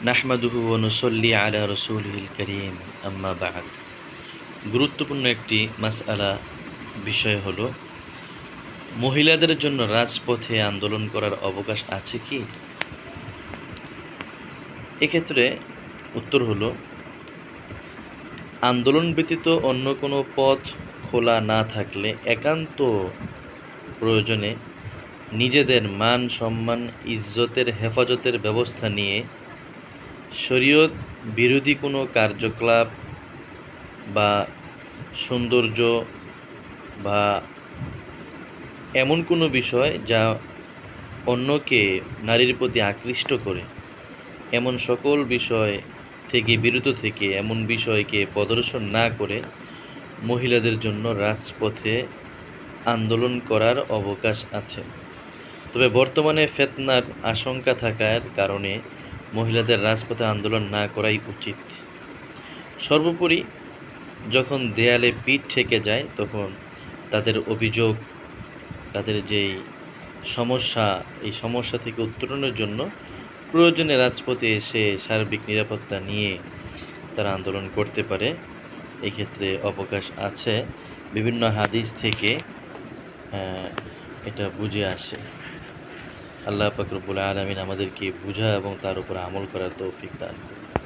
নাহমাদুহু ওয়া নুসাল্লি আলা রাসূলিহিল কারীম আম্মা বা'দ। গুরুত্বপূর্ণ একটি মাসআলা বিষয় হলো মহিলাদের জন্য রাজপথে আন্দোলন করার অবকাশ আছে কি? এক্ষেত্রে উত্তর হলো আন্দোলন ব্যতীত অন্য কোনো পথ খোলা না থাকলে একান্ত প্রয়োজনে নিজেদের মান সম্মান ইজ্জতের হেফাজতের ব্যবস্থা নিয়ে শরীয়ত বিরোধী কোনো কার্যকলাপ বা সৌন্দর্য বা এমন কোনো বিষয় যা অন্যকে নারীর প্রতি আকৃষ্ট করে এমন সকল বিষয় থেকে বিরত থেকে এমন বিষয়কে প্রদর্শন না করে মহিলাদের জন্য রাজপথে আন্দোলন করার অবকাশ আছে। তবে বর্তমানে ফিতনার আশঙ্কা থাকার কারণে মহিলাদের রাজপথে আন্দোলন না করাই উচিত। সর্বোপরি যখন দেয়ালে পিঠ ঠেকে যায় তখন তাদের অভিযোগ, তাদের যেই সমস্যা, এই সমস্যা থেকে উত্তরণের জন্য প্রয়োজনে রাজপথে এসে সার্বিক নিরাপত্তা নিয়ে তারা আন্দোলন করতে পারে। এক্ষেত্রে অবকাশ আছে। বিভিন্ন হাদিস থেকে এটা বুঝে আসে। আল্লাহ পাক রব্বুল আলামিন আমাদেরকে বুঝা এবং তার উপর আমল করার তৌফিক দান করুন।